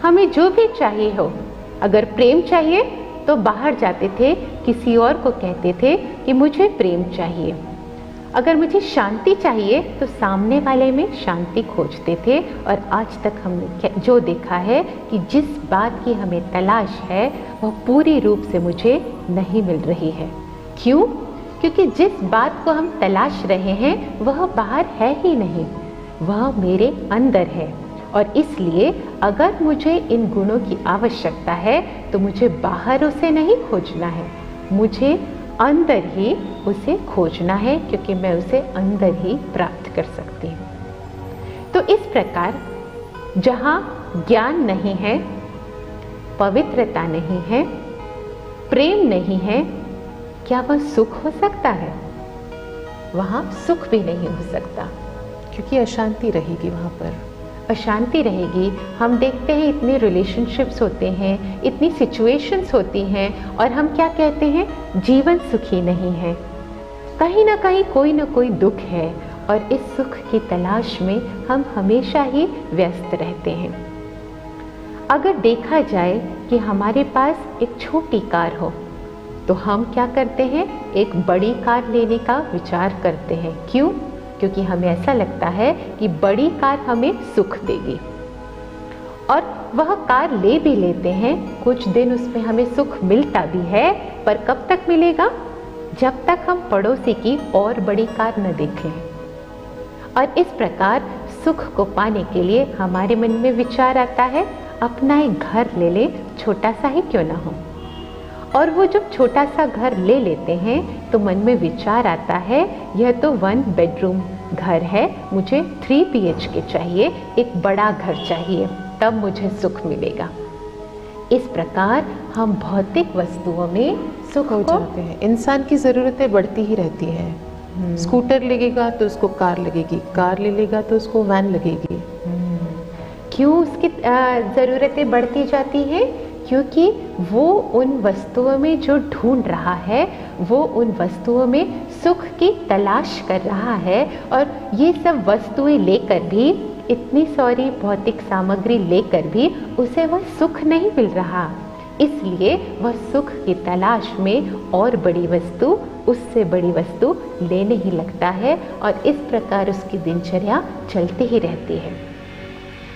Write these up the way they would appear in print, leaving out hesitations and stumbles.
हमें जो भी चाहिए हो, अगर प्रेम चाहिए तो बाहर जाते थे, किसी और को कहते थे कि मुझे प्रेम चाहिए। अगर मुझे शांति चाहिए तो सामने वाले में शांति खोजते थे। और आज तक हमने जो देखा है कि जिस बात की हमें तलाश है वह पूरी रूप से मुझे नहीं मिल रही है। क्यों? क्योंकि जिस बात को हम तलाश रहे हैं वह बाहर है ही नहीं, वह मेरे अंदर है। और इसलिए अगर मुझे इन गुणों की आवश्यकता है तो मुझे बाहर उसे नहीं खोजना है, मुझे अंदर ही उसे खोजना है, क्योंकि मैं उसे अंदर ही प्राप्त कर सकती हूँ। तो इस प्रकार जहाँ ज्ञान नहीं है, पवित्रता नहीं है, प्रेम नहीं है, क्या वह सुख हो सकता है? वहाँ सुख भी नहीं हो सकता, क्योंकि अशांति रहेगी वहाँ पर, अशांति रहेगी। हम देखते हैं इतने रिलेशनशिप्स होते हैं, इतनी सिचुएशंस होती हैं, और हम क्या कहते हैं? जीवन सुखी नहीं है। कहीं ना कहीं कोई ना कोई दुख है, और इस सुख की तलाश में हम हमेशा ही व्यस्त रहते हैं। अगर देखा जाए कि हमारे पास एक छोटी कार हो तो हम क्या करते हैं? एक बड़ी कार लेने का विचार करते हैं। क्यों? क्योंकि हमें ऐसा लगता है कि बड़ी कार हमें सुख देगी, और वह कार ले भी लेते हैं। कुछ दिन उसमें हमें सुख मिलता भी है, पर कब तक मिलेगा? जब तक हम पड़ोसी की और बड़ी कार न देख लें। और इस प्रकार सुख को पाने के लिए हमारे मन में विचार आता है, अपना एक घर ले ले, छोटा सा ही क्यों ना हो। और वो जब छोटा सा घर ले लेते हैं तो मन में विचार आता है, यह तो 1 बेडरूम घर है, मुझे 3 BHK चाहिए, एक बड़ा घर चाहिए, तब मुझे सुख मिलेगा। इस प्रकार हम भौतिक वस्तुओं में सुख हो जाते हैं। इंसान की ज़रूरतें बढ़ती ही रहती हैं। स्कूटर लगेगा तो उसको कार लगेगी, कार ले लेगा तो उसको वैन लगेगी। क्यों उसकी ज़रूरतें बढ़ती जाती हैं? क्योंकि वो उन वस्तुओं में जो ढूंढ रहा है, वो उन वस्तुओं में सुख की तलाश कर रहा है। और ये सब वस्तुएं लेकर भी, इतनी सारी भौतिक सामग्री लेकर भी उसे वह सुख नहीं मिल रहा। इसलिए वह सुख की तलाश में और बड़ी वस्तु, उससे बड़ी वस्तु लेने ही लगता है, और इस प्रकार उसकी दिनचर्या चलती ही रहती है।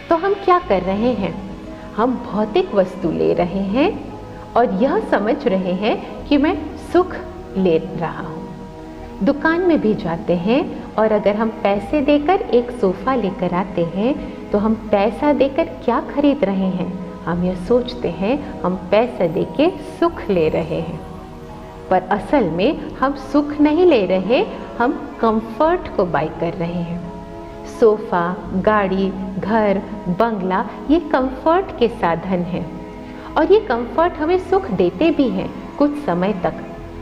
तो हम क्या कर रहे हैं? हम भौतिक वस्तु ले रहे हैं और यह समझ रहे हैं कि मैं सुख ले रहा हूँ। दुकान में भी जाते हैं, और अगर हम पैसे देकर एक सोफ़ा लेकर आते हैं तो हम पैसा देकर क्या खरीद रहे हैं? हम यह सोचते हैं हम पैसा देके सुख ले रहे हैं, पर असल में हम सुख नहीं ले रहे, हम कंफर्ट को बाय कर रहे हैं। सोफ़ा, गाड़ी, घर, बंगला, ये कंफर्ट के साधन हैं, और ये कंफर्ट हमें सुख देते भी हैं कुछ समय तक,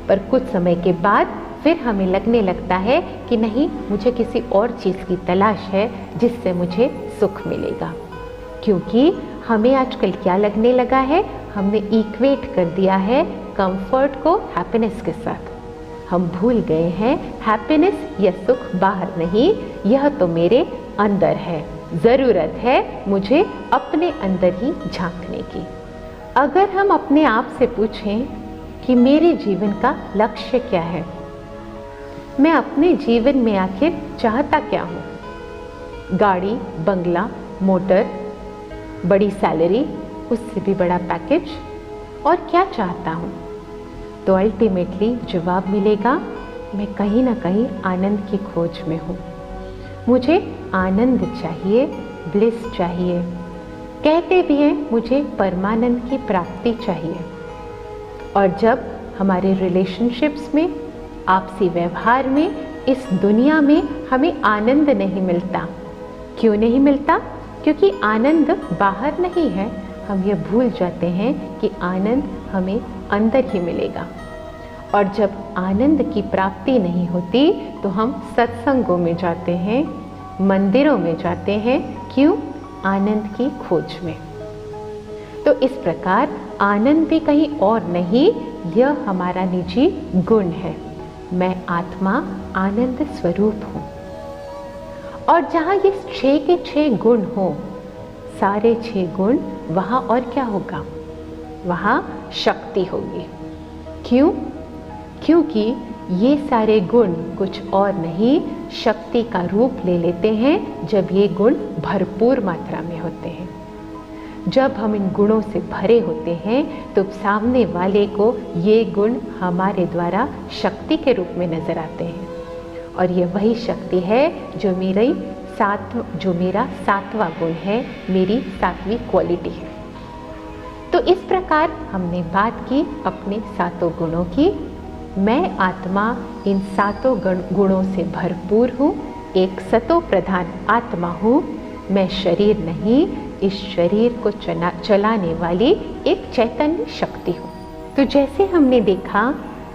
पर कुछ समय के बाद फिर हमें लगने लगता है कि नहीं, मुझे किसी और चीज़ की तलाश है जिससे मुझे सुख मिलेगा। क्योंकि हमें आजकल क्या लगने लगा है? हमने इक्वेट कर दिया है कंफर्ट को हैप्पीनेस के साथ। हम भूल गए हैं हैप्पीनेस या सुख बाहर नहीं, यह तो मेरे अंदर है। ज़रूरत है मुझे अपने अंदर ही झांकने की। अगर हम अपने आप से पूछें कि मेरे जीवन का लक्ष्य क्या है, मैं अपने जीवन में आखिर चाहता क्या हूँ? गाड़ी, बंगला, मोटर, बड़ी सैलरी, उससे भी बड़ा पैकेज, और क्या चाहता हूँ? तो अल्टीमेटली जवाब मिलेगा, मैं कहीं ना कहीं आनंद की खोज में हूँ। मुझे आनंद चाहिए, ब्लिस चाहिए। कहते भी हैं मुझे परमानंद की प्राप्ति चाहिए। और जब हमारे रिलेशनशिप्स में, आपसी व्यवहार में, इस दुनिया में हमें आनंद नहीं मिलता। क्यों नहीं मिलता? क्योंकि आनंद बाहर नहीं है। हम ये भूल जाते हैं कि आनंद हमें अंदर ही मिलेगा। और जब आनंद की प्राप्ति नहीं होती तो हम सत्संगों में जाते हैं, मंदिरों में जाते हैं। क्यों? आनंद की खोज में। तो इस प्रकार आनंद भी कहीं और नहीं, यह हमारा निजी गुण है। मैं आत्मा आनंद स्वरूप हूँ। और जहाँ ये 6 के 6 गुण हो, सारे 6 गुण वहाँ और क्या होगा? वहाँ शक्ति होगी। क्यों? क्योंकि ये सारे गुण कुछ और नहीं, शक्ति का रूप ले लेते हैं जब ये गुण भरपूर मात्रा में होते हैं। जब हम इन गुणों से भरे होते हैं तो सामने वाले को ये गुण हमारे द्वारा शक्ति के रूप में नजर आते हैं, और ये वही शक्ति है जो मेरा सातवां गुण है, मेरी सातवीं क्वालिटी है। तो इस प्रकार हमने बात की अपने सातों गुणों की। मैं आत्मा इन सातों गुणों से भरपूर हूँ, एक सतो प्रधान आत्मा हूँ। मैं शरीर नहीं, इस शरीर को चलाने वाली एक चैतन्य शक्ति हूँ। तो जैसे हमने देखा,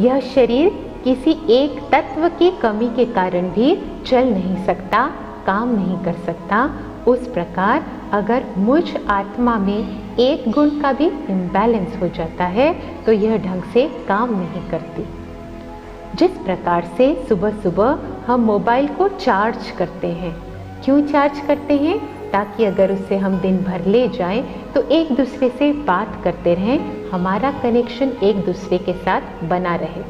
यह शरीर किसी एक तत्व की कमी के कारण भी चल नहीं सकता, काम नहीं कर सकता। उस प्रकार अगर मुझ आत्मा में एक गुण का भी इम्बैलेंस हो जाता है तो यह ढंग से काम नहीं करती। जिस प्रकार से सुबह सुबह हम मोबाइल को चार्ज करते हैं, क्यों चार्ज करते हैं? ताकि अगर उससे हम दिन भर ले जाएं तो एक दूसरे से बात करते रहें, हमारा कनेक्शन एक दूसरे के साथ बना रहे।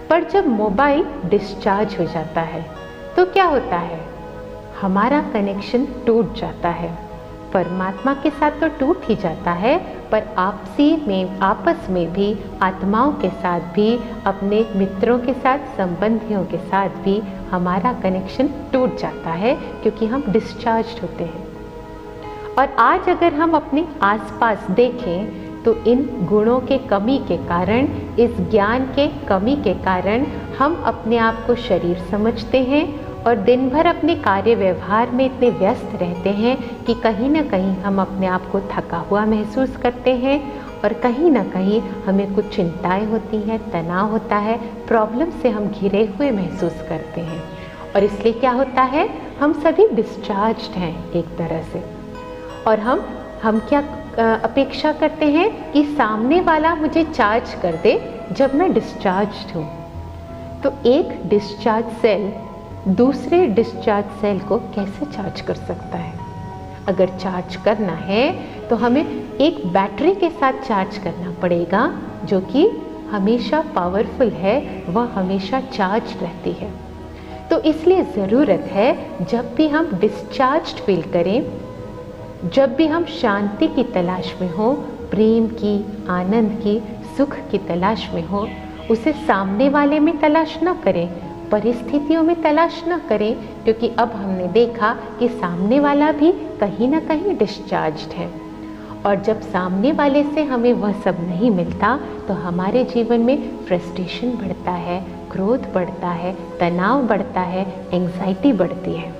पर जब मोबाइल डिस्चार्ज हो जाता है तो क्या होता है? हमारा कनेक्शन टूट जाता है। परमात्मा के साथ तो टूट ही जाता है, पर आपस में भी, आत्माओं के साथ भी, अपने मित्रों के साथ, संबंधियों के साथ भी हमारा कनेक्शन टूट जाता है, क्योंकि हम डिस्चार्ज होते हैं। और आज अगर हम अपने आसपास देखें तो इन गुणों के कमी के कारण, इस ज्ञान के कमी के कारण हम अपने आप को शरीर समझते हैं और दिन भर अपने कार्य व्यवहार में इतने व्यस्त रहते हैं कि कहीं ना कहीं हम अपने आप को थका हुआ महसूस करते हैं, और कहीं ना कहीं हमें कुछ चिंताएं होती हैं, तनाव होता है, प्रॉब्लम से हम घिरे हुए महसूस करते हैं। और इसलिए क्या होता है? हम सभी डिस्चार्ज्ड हैं एक तरह से, और हम क्या अपेक्षा करते हैं कि सामने वाला मुझे चार्ज कर दे जब मैं डिस्चार्ज्ड हूँ। तो एक डिस्चार्ज सेल दूसरे डिस्चार्ज सेल को कैसे चार्ज कर सकता है? अगर चार्ज करना है तो हमें एक बैटरी के साथ चार्ज करना पड़ेगा, जो कि हमेशा पावरफुल है, वह हमेशा चार्ज रहती है। तो इसलिए ज़रूरत है जब भी हम डिस्चार्ज्ड फील करें, जब भी हम शांति की तलाश में हो, प्रेम की, आनंद की, सुख की तलाश में हो, उसे सामने वाले में तलाश न करें, परिस्थितियों में तलाश न करें, क्योंकि अब हमने देखा कि सामने वाला भी कहीं ना कहीं डिस्चार्ज्ड है। और जब सामने वाले से हमें वह सब नहीं मिलता तो हमारे जीवन में फ्रस्ट्रेशन बढ़ता है, क्रोध बढ़ता है, तनाव बढ़ता है, एंग्जाइटी बढ़ती है।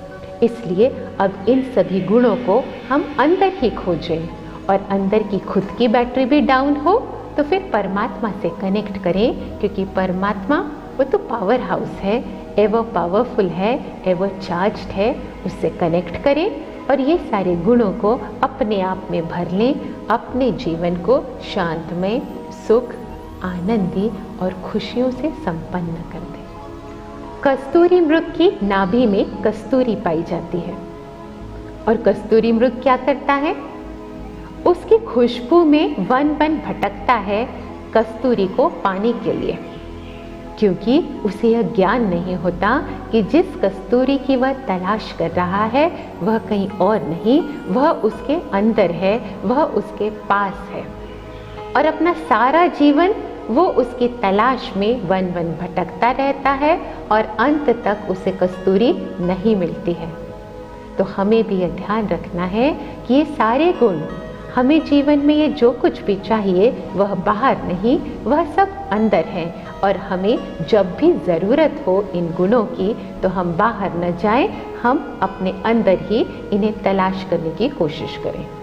इसलिए अब इन सभी गुणों को हम अंदर ही खोजें, और अंदर की खुद की बैटरी भी डाउन हो तो फिर परमात्मा से कनेक्ट करें, क्योंकि परमात्मा वो तो पावर हाउस है, एवर पावरफुल है, एवर चार्ज्ड है। उससे कनेक्ट करें और ये सारे गुणों को अपने आप में भर लें, अपने जीवन को शांतमय, सुख, आनंदी और खुशियों से संपन्न कर दें। कस्तूरी मृग की नाभि में कस्तूरी पाई जाती है, और कस्तूरी मृग क्या करता है? उसकी खुशबू में वन वन भटकता है कस्तूरी को पाने के लिए, क्योंकि उसे यह ज्ञान नहीं होता कि जिस कस्तूरी की वह तलाश कर रहा है वह कहीं और नहीं, वह उसके अंदर है, वह उसके पास है। और अपना सारा जीवन वो उसकी तलाश में वन वन भटकता रहता है, और अंत तक उसे कस्तूरी नहीं मिलती है। तो हमें भी यह ध्यान रखना है कि ये सारे गुण हमें जीवन में, ये जो कुछ भी चाहिए वह बाहर नहीं, वह सब अंदर है। और हमें जब भी ज़रूरत हो इन गुणों की तो हम बाहर न जाएं, हम अपने अंदर ही इन्हें तलाश करने की कोशिश करें।